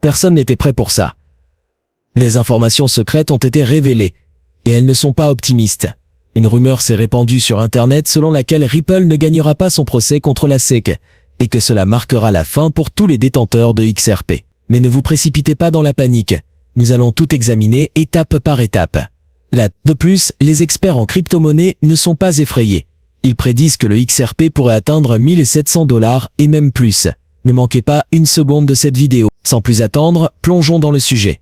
Personne n'était prêt pour ça. Les informations secrètes ont été révélées, et elles ne sont pas optimistes. Une rumeur s'est répandue sur Internet selon laquelle Ripple ne gagnera pas son procès contre la SEC, et que cela marquera la fin pour tous les détenteurs de XRP. Mais ne vous précipitez pas dans la panique. Nous allons tout examiner étape par étape. De plus, les experts en crypto-monnaie ne sont pas effrayés. Ils prédisent que le XRP pourrait atteindre 1700 $ et même plus. Ne manquez pas une seconde de cette vidéo. Sans plus attendre, plongeons dans le sujet.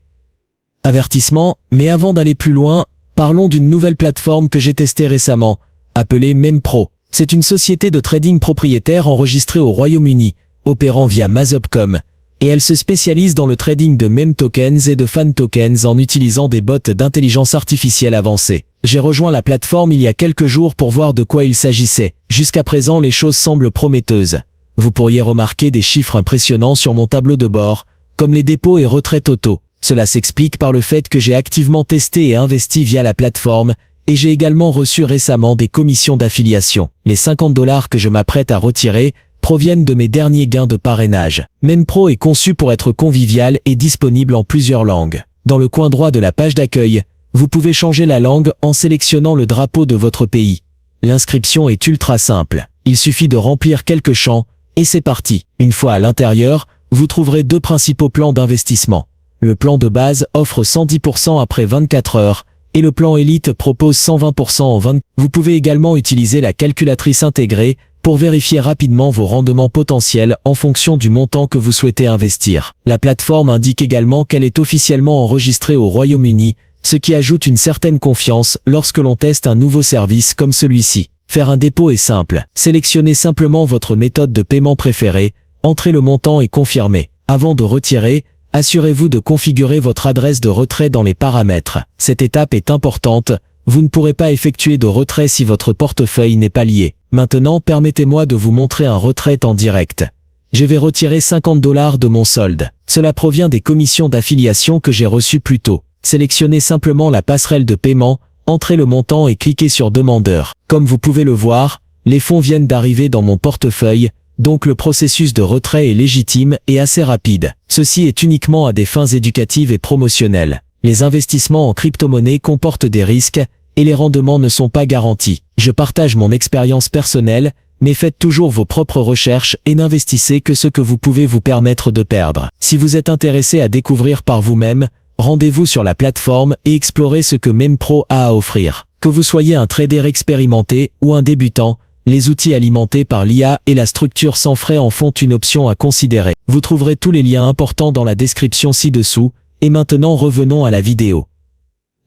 Avertissement, mais avant d'aller plus loin, parlons d'une nouvelle plateforme que j'ai testée récemment, appelée MemPro. C'est une société de trading propriétaire enregistrée au Royaume-Uni, opérant via Mazopcom, et elle se spécialise dans le trading de meme tokens et de fan tokens en utilisant des bots d'intelligence artificielle avancés. J'ai rejoint la plateforme il y a quelques jours pour voir de quoi il s'agissait. Jusqu'à présent, les choses semblent prometteuses. Vous pourriez remarquer des chiffres impressionnants sur mon tableau de bord, comme les dépôts et retraits totaux. Cela s'explique par le fait que j'ai activement testé et investi via la plateforme, et j'ai également reçu récemment des commissions d'affiliation. Les 50 $ que je m'apprête à retirer proviennent de mes derniers gains de parrainage. MemPro est conçu pour être convivial et disponible en plusieurs langues. Dans le coin droit de la page d'accueil, vous pouvez changer la langue en sélectionnant le drapeau de votre pays. L'inscription est ultra simple. Il suffit de remplir quelques champs, et c'est parti. Une fois à l'intérieur, vous trouverez deux principaux plans d'investissement. Le plan de base offre 110% après 24 heures, et le plan Elite propose 120% en 20. Vous pouvez également utiliser la calculatrice intégrée pour vérifier rapidement vos rendements potentiels en fonction du montant que vous souhaitez investir. La plateforme indique également qu'elle est officiellement enregistrée au Royaume-Uni, ce qui ajoute une certaine confiance lorsque l'on teste un nouveau service comme celui-ci. Faire un dépôt est simple. Sélectionnez simplement votre méthode de paiement préférée, entrez le montant et confirmez. Avant de retirer, assurez-vous de configurer votre adresse de retrait dans les paramètres. Cette étape est importante, vous ne pourrez pas effectuer de retrait si votre portefeuille n'est pas lié. Maintenant, permettez-moi de vous montrer un retrait en direct. Je vais retirer 50 $ de mon solde. Cela provient des commissions d'affiliation que j'ai reçues plus tôt. Sélectionnez simplement la passerelle de paiement, entrez le montant et cliquez sur Demandeur. Comme vous pouvez le voir, les fonds viennent d'arriver dans mon portefeuille, donc le processus de retrait est légitime et assez rapide. Ceci est uniquement à des fins éducatives et promotionnelles. Les investissements en crypto-monnaie comportent des risques, et les rendements ne sont pas garantis. Je partage mon expérience personnelle, mais faites toujours vos propres recherches et n'investissez que ce que vous pouvez vous permettre de perdre. Si vous êtes intéressé à découvrir par vous-même, rendez-vous sur la plateforme et explorez ce que MemPro a à offrir. Que vous soyez un trader expérimenté ou un débutant, les outils alimentés par l'IA et la structure sans frais en font une option à considérer. Vous trouverez tous les liens importants dans la description ci-dessous, et maintenant revenons à la vidéo.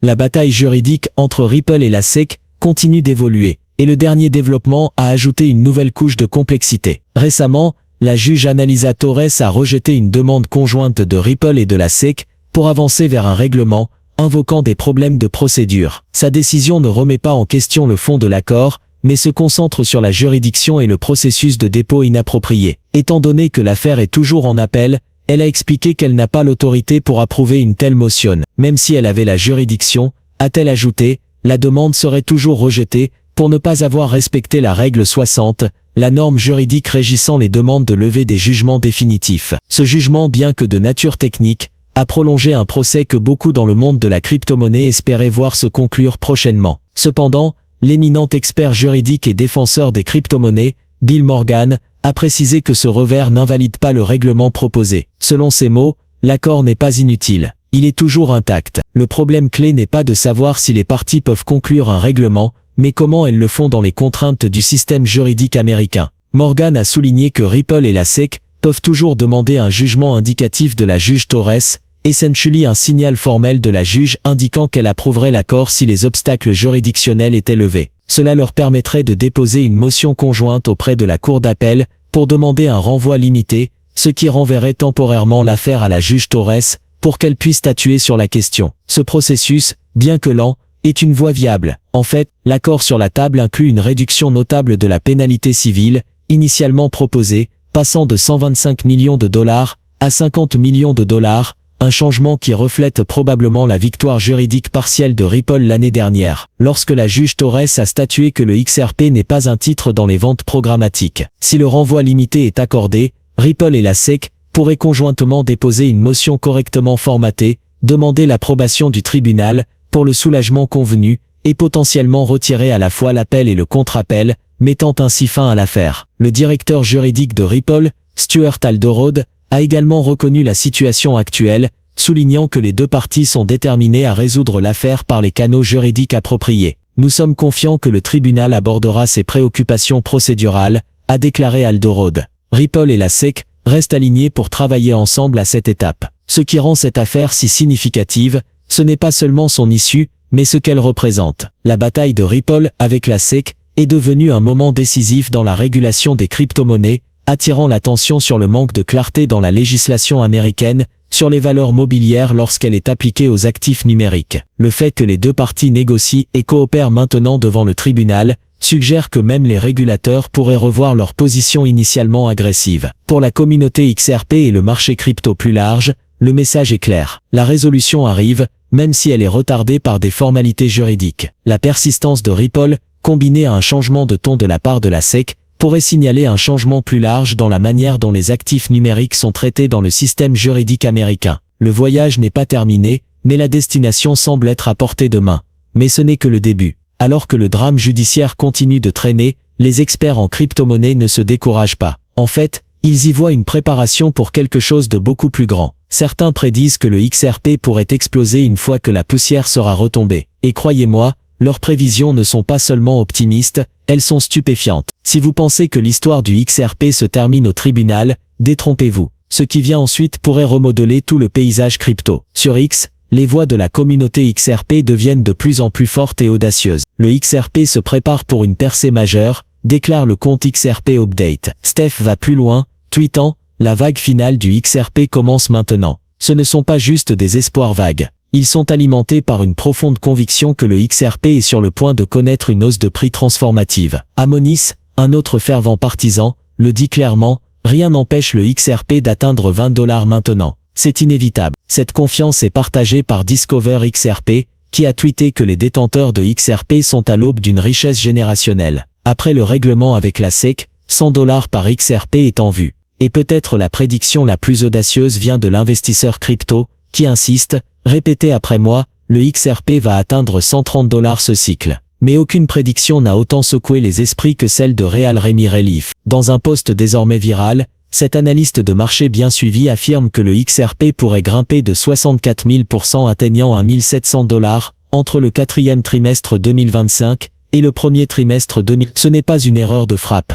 La bataille juridique entre Ripple et la SEC continue d'évoluer, et le dernier développement a ajouté une nouvelle couche de complexité. Récemment, la juge Annalisa Torres a rejeté une demande conjointe de Ripple et de la SEC pour avancer vers un règlement, invoquant des problèmes de procédure. Sa décision ne remet pas en question le fond de l'accord, mais se concentre sur la juridiction et le processus de dépôt inapproprié. Étant donné que l'affaire est toujours en appel, elle a expliqué qu'elle n'a pas l'autorité pour approuver une telle motion. Même si elle avait la juridiction, a-t-elle ajouté, la demande serait toujours rejetée, pour ne pas avoir respecté la règle 60, la norme juridique régissant les demandes de levée des jugements définitifs. Ce jugement, bien que de nature technique, a prolongé un procès que beaucoup dans le monde de la crypto-monnaie espéraient voir se conclure prochainement. Cependant, l'éminent expert juridique et défenseur des crypto-monnaies, Bill Morgan, a précisé que ce revers n'invalide pas le règlement proposé. Selon ses mots, l'accord n'est pas inutile. Il est toujours intact. Le problème clé n'est pas de savoir si les parties peuvent conclure un règlement, mais comment elles le font dans les contraintes du système juridique américain. Morgan a souligné que Ripple et la SEC peuvent toujours demander un jugement indicatif de la juge Torres, essentially un signal formel de la juge indiquant qu'elle approuverait l'accord si les obstacles juridictionnels étaient levés. Cela leur permettrait de déposer une motion conjointe auprès de la Cour d'appel pour demander un renvoi limité, ce qui renverrait temporairement l'affaire à la juge Torres pour qu'elle puisse statuer sur la question. Ce processus, bien que lent, est une voie viable. En fait, l'accord sur la table inclut une réduction notable de la pénalité civile, initialement proposée, passant de 125 millions de dollars à 50 millions de dollars, un changement qui reflète probablement la victoire juridique partielle de Ripple l'année dernière, lorsque la juge Torres a statué que le XRP n'est pas un titre dans les ventes programmatiques. Si le renvoi limité est accordé, Ripple et la SEC pourrait conjointement déposer une motion correctement formatée, demander l'approbation du tribunal, pour le soulagement convenu, et potentiellement retirer à la fois l'appel et le contre-appel, mettant ainsi fin à l'affaire. Le directeur juridique de Ripple, Stuart Alderode, a également reconnu la situation actuelle, soulignant que les deux parties sont déterminées à résoudre l'affaire par les canaux juridiques appropriés. Nous sommes confiants que le tribunal abordera ces préoccupations procédurales, a déclaré Alderode. Ripple et la SEC restent alignés pour travailler ensemble à cette étape. Ce qui rend cette affaire si significative, ce n'est pas seulement son issue, mais ce qu'elle représente. La bataille de Ripple avec la SEC est devenue un moment décisif dans la régulation des crypto-monnaies, attirant l'attention sur le manque de clarté dans la législation américaine, sur les valeurs mobilières lorsqu'elle est appliquée aux actifs numériques. Le fait que les deux parties négocient et coopèrent maintenant devant le tribunal, suggère que même les régulateurs pourraient revoir leur position initialement agressive. Pour la communauté XRP et le marché crypto plus large, le message est clair. La résolution arrive, même si elle est retardée par des formalités juridiques. La persistance de Ripple, combinée à un changement de ton de la part de la SEC, pourrait signaler un changement plus large dans la manière dont les actifs numériques sont traités dans le système juridique américain. Le voyage n'est pas terminé, mais la destination semble être à portée de main. Mais ce n'est que le début. Alors que le drame judiciaire continue de traîner, les experts en crypto-monnaie ne se découragent pas. En fait, ils y voient une préparation pour quelque chose de beaucoup plus grand. Certains prédisent que le XRP pourrait exploser une fois que la poussière sera retombée. Et croyez-moi, leurs prévisions ne sont pas seulement optimistes, elles sont stupéfiantes. Si vous pensez que l'histoire du XRP se termine au tribunal, détrompez-vous. Ce qui vient ensuite pourrait remodeler tout le paysage crypto. Sur X, les voix de la communauté XRP deviennent de plus en plus fortes et audacieuses. Le XRP se prépare pour une percée majeure, déclare le compte XRP Update. Steph va plus loin, tweetant « La vague finale du XRP commence maintenant ». Ce ne sont pas juste des espoirs vagues. Ils sont alimentés par une profonde conviction que le XRP est sur le point de connaître une hausse de prix transformative. Amonis, un autre fervent partisan, le dit clairement, rien n'empêche le XRP d'atteindre 20 $ maintenant. C'est inévitable. Cette confiance est partagée par Discover XRP, qui a tweeté que les détenteurs de XRP sont à l'aube d'une richesse générationnelle. Après le règlement avec la SEC, 100 $ par XRP est en vue. Et peut-être la prédiction la plus audacieuse vient de l'investisseur crypto, qui insiste, répétez après moi, le XRP va atteindre 130 $ ce cycle. Mais aucune prédiction n'a autant secoué les esprits que celle de Real Remy Relief. Dans un post désormais viral, cet analyste de marché bien suivi affirme que le XRP pourrait grimper de 64 000% atteignant à 1700 $ entre le quatrième trimestre 2025 et le premier trimestre 2000. Ce n'est pas une erreur de frappe.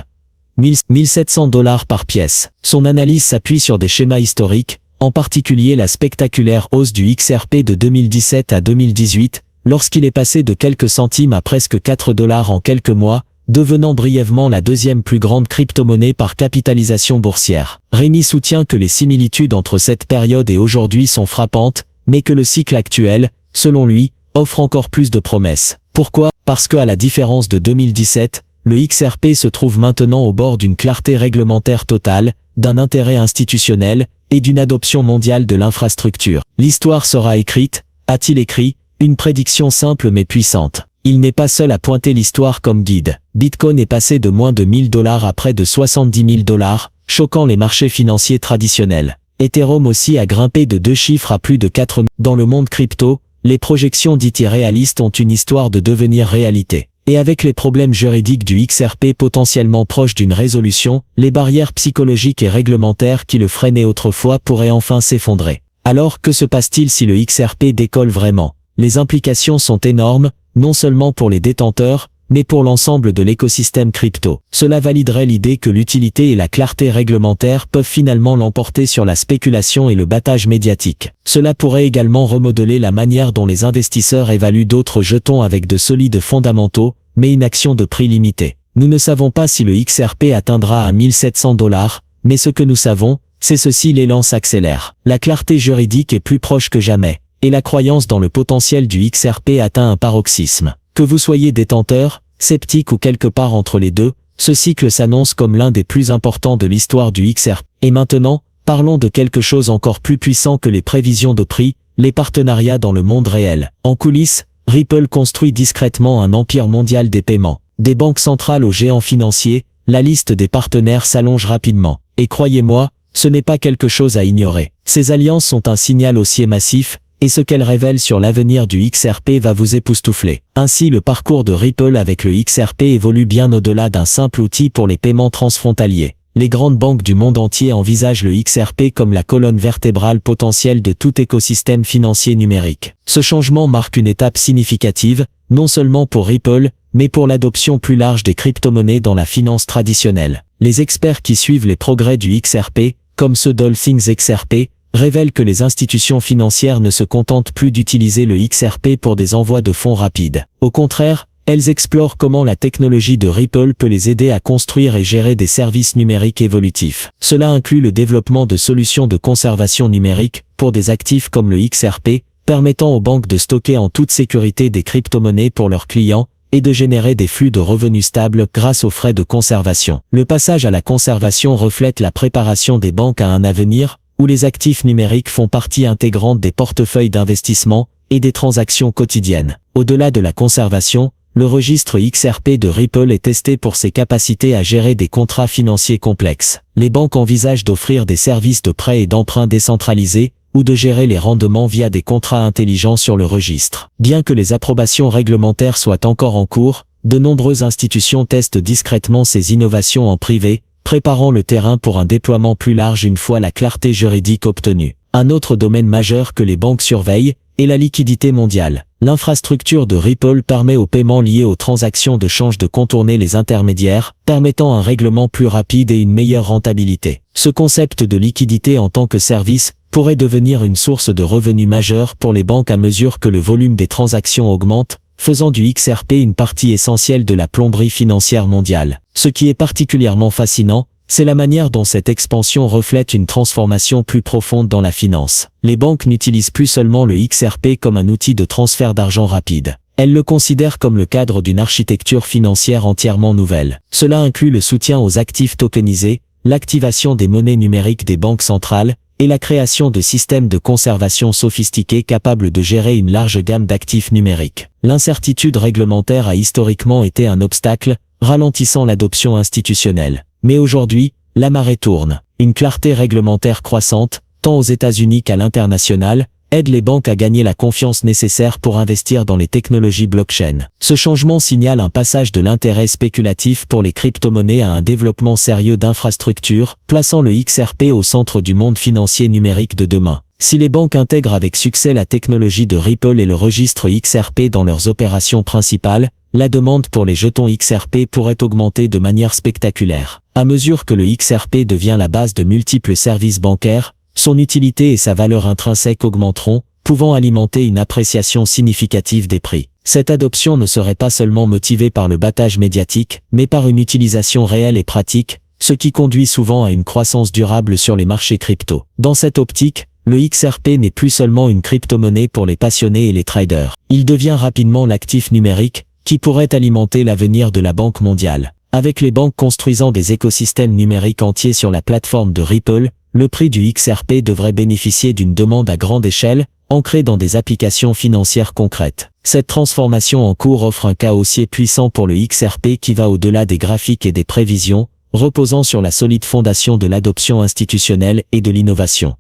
1700 $ par pièce. Son analyse s'appuie sur des schémas historiques, en particulier la spectaculaire hausse du XRP de 2017 à 2018, lorsqu'il est passé de quelques centimes à presque 4 $ en quelques mois, devenant brièvement la deuxième plus grande crypto-monnaie par capitalisation boursière. Rémi soutient que les similitudes entre cette période et aujourd'hui sont frappantes, mais que le cycle actuel, selon lui, offre encore plus de promesses. Pourquoi? Parce que à la différence de 2017, le XRP se trouve maintenant au bord d'une clarté réglementaire totale, d'un intérêt institutionnel, et d'une adoption mondiale de l'infrastructure. L'histoire sera écrite, a-t-il écrit, une prédiction simple mais puissante. Il n'est pas seul à pointer l'histoire comme guide. Bitcoin est passé de moins de 1000 $ à près de 70 000 $, choquant les marchés financiers traditionnels. Ethereum aussi a grimpé de 2 chiffres à plus de 4 000. Dans le monde crypto, les projections dites irréalistes ont une histoire de devenir réalité. Et avec les problèmes juridiques du XRP potentiellement proches d'une résolution, les barrières psychologiques et réglementaires qui le freinaient autrefois pourraient enfin s'effondrer. Alors que se passe-t-il si le XRP décolle vraiment? Les implications sont énormes, non seulement pour les détenteurs, mais pour l'ensemble de l'écosystème crypto. Cela validerait l'idée que l'utilité et la clarté réglementaire peuvent finalement l'emporter sur la spéculation et le battage médiatique. Cela pourrait également remodeler la manière dont les investisseurs évaluent d'autres jetons avec de solides fondamentaux, mais une action de prix limitée. Nous ne savons pas si le XRP atteindra à 1700 $, mais ce que nous savons, c'est ceci: l'élan s'accélère. La clarté juridique est plus proche que jamais, et la croyance dans le potentiel du XRP atteint un paroxysme. Que vous soyez détenteur, sceptique ou quelque part entre les deux, ce cycle s'annonce comme l'un des plus importants de l'histoire du XRP. Et maintenant, parlons de quelque chose encore plus puissant que les prévisions de prix, les partenariats dans le monde réel. En coulisses, Ripple construit discrètement un empire mondial des paiements. Des banques centrales aux géants financiers, la liste des partenaires s'allonge rapidement. Et croyez-moi, Ce n'est pas quelque chose à ignorer. Ces alliances sont un signal haussier massif, et ce qu'elles révèlent sur l'avenir du XRP va vous époustoufler. Ainsi, le parcours de Ripple avec le XRP évolue bien au-delà d'un simple outil pour les paiements transfrontaliers. Les grandes banques du monde entier envisagent le XRP comme la colonne vertébrale potentielle de tout écosystème financier numérique. Ce changement marque une étape significative, non seulement pour Ripple, mais pour l'adoption plus large des crypto-monnaies dans la finance traditionnelle. Les experts qui suivent les progrès du XRP, comme ceux d'Allthings XRP, révèlent que les institutions financières ne se contentent plus d'utiliser le XRP pour des envois de fonds rapides. Au contraire, elles explorent comment la technologie de Ripple peut les aider à construire et gérer des services numériques évolutifs. Cela inclut le développement de solutions de conservation numérique pour des actifs comme le XRP, permettant aux banques de stocker en toute sécurité des crypto-monnaies pour leurs clients et de générer des flux de revenus stables grâce aux frais de conservation. Le passage à la conservation reflète la préparation des banques à un avenir où les actifs numériques font partie intégrante des portefeuilles d'investissement et des transactions quotidiennes. Au-delà de la conservation, le registre XRP de Ripple est testé pour ses capacités à gérer des contrats financiers complexes. Les banques envisagent d'offrir des services de prêt et d'emprunt décentralisés ou de gérer les rendements via des contrats intelligents sur le registre. Bien que les approbations réglementaires soient encore en cours, de nombreuses institutions testent discrètement ces innovations en privé, préparant le terrain pour un déploiement plus large une fois la clarté juridique obtenue. Un autre domaine majeur que les banques surveillent est la liquidité mondiale. L'infrastructure de Ripple permet aux paiements liés aux transactions de change de contourner les intermédiaires, permettant un règlement plus rapide et une meilleure rentabilité. Ce concept de liquidité en tant que service pourrait devenir une source de revenus majeure pour les banques à mesure que le volume des transactions augmente, faisant du XRP une partie essentielle de la plomberie financière mondiale. Ce qui est particulièrement fascinant, c'est la manière dont cette expansion reflète une transformation plus profonde dans la finance. Les banques n'utilisent plus seulement le XRP comme un outil de transfert d'argent rapide. Elles le considèrent comme le cadre d'une architecture financière entièrement nouvelle. Cela inclut le soutien aux actifs tokenisés, l'activation des monnaies numériques des banques centrales, et la création de systèmes de conservation sophistiqués capables de gérer une large gamme d'actifs numériques. L'incertitude réglementaire a historiquement été un obstacle, ralentissant l'adoption institutionnelle. Mais aujourd'hui, la marée tourne. Une clarté réglementaire croissante, tant aux États-Unis qu'à l'international, aide les banques à gagner la confiance nécessaire pour investir dans les technologies blockchain. Ce changement signale un passage de l'intérêt spéculatif pour les crypto-monnaies à un développement sérieux d'infrastructures, plaçant le XRP au centre du monde financier numérique de demain. Si les banques intègrent avec succès la technologie de Ripple et le registre XRP dans leurs opérations principales, la demande pour les jetons XRP pourrait augmenter de manière spectaculaire. À mesure que le XRP devient la base de multiples services bancaires, son utilité et sa valeur intrinsèque augmenteront, pouvant alimenter une appréciation significative des prix. Cette adoption ne serait pas seulement motivée par le battage médiatique, mais par une utilisation réelle et pratique, ce qui conduit souvent à une croissance durable sur les marchés crypto. Dans cette optique, le XRP n'est plus seulement une crypto-monnaie pour les passionnés et les traders. Il devient rapidement l'actif numérique, qui pourrait alimenter l'avenir de la Banque mondiale. Avec les banques construisant des écosystèmes numériques entiers sur la plateforme de Ripple, le prix du XRP devrait bénéficier d'une demande à grande échelle, ancrée dans des applications financières concrètes. Cette transformation en cours offre un cas haussier puissant pour le XRP qui va au-delà des graphiques et des prévisions, reposant sur la solide fondation de l'adoption institutionnelle et de l'innovation.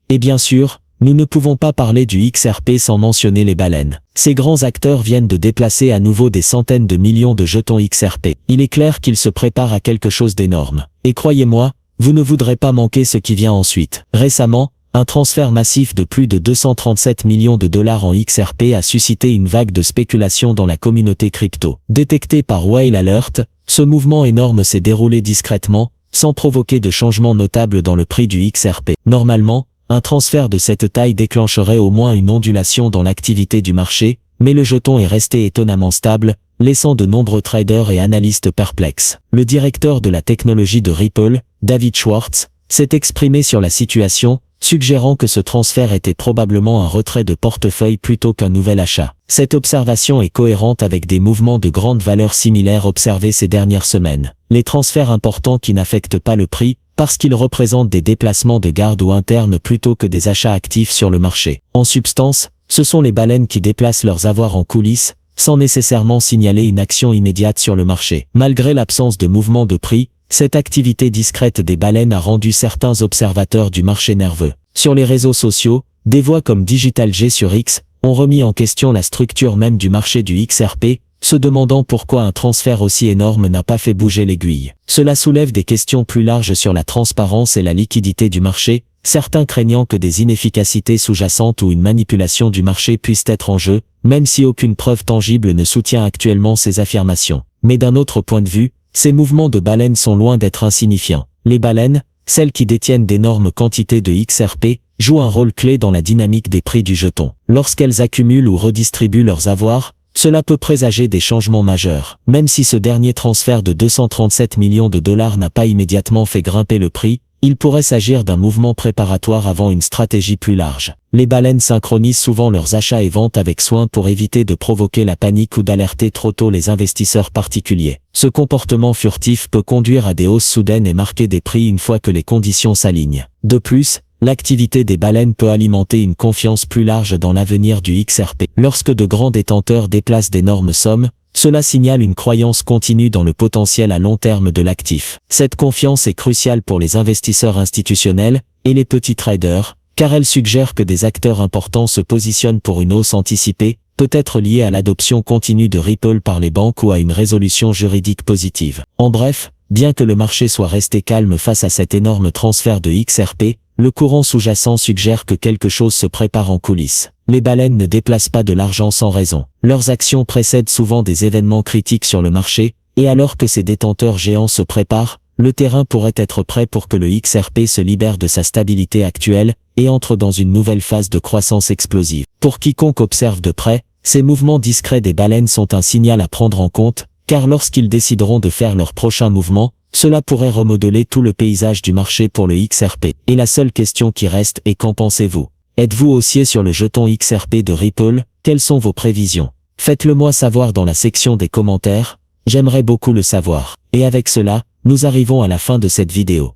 Et bien sûr, nous ne pouvons pas parler du XRP sans mentionner les baleines. Ces grands acteurs viennent de déplacer à nouveau des centaines de millions de jetons XRP. Il est clair qu'ils se préparent à quelque chose d'énorme. Et croyez-moi, vous ne voudrez pas manquer ce qui vient ensuite. Récemment, un transfert massif de plus de 237 millions de dollars en XRP a suscité une vague de spéculation dans la communauté crypto. Détecté par Whale Alert, ce mouvement énorme s'est déroulé discrètement, sans provoquer de changement notable dans le prix du XRP. Normalement, un transfert de cette taille déclencherait au moins une ondulation dans l'activité du marché, mais le jeton est resté étonnamment stable, laissant de nombreux traders et analystes perplexes. Le directeur de la technologie de Ripple, David Schwartz, s'est exprimé sur la situation, suggérant que ce transfert était probablement un retrait de portefeuille plutôt qu'un nouvel achat. Cette observation est cohérente avec des mouvements de grande valeur similaires observés ces dernières semaines. Les transferts importants qui n'affectent pas le prix, parce qu'ils représentent des déplacements de garde ou internes plutôt que des achats actifs sur le marché. En substance, ce sont les baleines qui déplacent leurs avoirs en coulisses, sans nécessairement signaler une action immédiate sur le marché. Malgré l'absence de mouvement de prix, Cette activité discrète des baleines a rendu certains observateurs du marché nerveux. Sur les réseaux sociaux, des voix comme Digital G sur X ont remis en question la structure même du marché du XRP, se demandant pourquoi un transfert aussi énorme n'a pas fait bouger l'aiguille. Cela soulève des questions plus larges sur la transparence et la liquidité du marché, certains craignant que des inefficacités sous-jacentes ou une manipulation du marché puissent être en jeu, même si aucune preuve tangible ne soutient actuellement ces affirmations. Mais d'un autre point de vue, ces mouvements de baleines sont loin d'être insignifiants. Les baleines, celles qui détiennent d'énormes quantités de XRP, jouent un rôle clé dans la dynamique des prix du jeton. Lorsqu'elles accumulent ou redistribuent leurs avoirs, cela peut présager des changements majeurs. Même si ce dernier transfert de 237 millions de dollars n'a pas immédiatement fait grimper le prix, il pourrait s'agir d'un mouvement préparatoire avant une stratégie plus large. Les baleines synchronisent souvent leurs achats et ventes avec soin pour éviter de provoquer la panique ou d'alerter trop tôt les investisseurs particuliers. Ce comportement furtif peut conduire à des hausses soudaines et marquer des prix une fois que les conditions s'alignent. De plus, l'activité des baleines peut alimenter une confiance plus large dans l'avenir du XRP. Lorsque de grands détenteurs déplacent d'énormes sommes, cela signale une croyance continue dans le potentiel à long terme de l'actif. Cette confiance est cruciale pour les investisseurs institutionnels et les petits traders, car elle suggère que des acteurs importants se positionnent pour une hausse anticipée, peut-être liée à l'adoption continue de Ripple par les banques ou à une résolution juridique positive. En bref, bien que le marché soit resté calme face à cet énorme transfert de XRP, le courant sous-jacent suggère que quelque chose se prépare en coulisses. Les baleines ne déplacent pas de l'argent sans raison. Leurs actions précèdent souvent des événements critiques sur le marché, et alors que ces détenteurs géants se préparent, le terrain pourrait être prêt pour que le XRP se libère de sa stabilité actuelle et entre dans une nouvelle phase de croissance explosive. Pour quiconque observe de près, ces mouvements discrets des baleines sont un signal à prendre en compte, car lorsqu'ils décideront de faire leur prochain mouvement, cela pourrait remodeler tout le paysage du marché pour le XRP. Et la seule question qui reste est: qu'en pensez-vous? Êtes-vous haussier sur le jeton XRP de Ripple? Quelles sont vos prévisions? Faites-le moi savoir dans la section des commentaires, j'aimerais beaucoup le savoir. Et avec cela, nous arrivons à la fin de cette vidéo.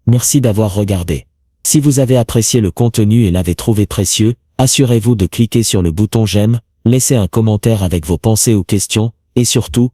Merci d'avoir regardé. Si vous avez apprécié le contenu et l'avez trouvé précieux, assurez-vous de cliquer sur le bouton j'aime, laissez un commentaire avec vos pensées ou questions, et surtout,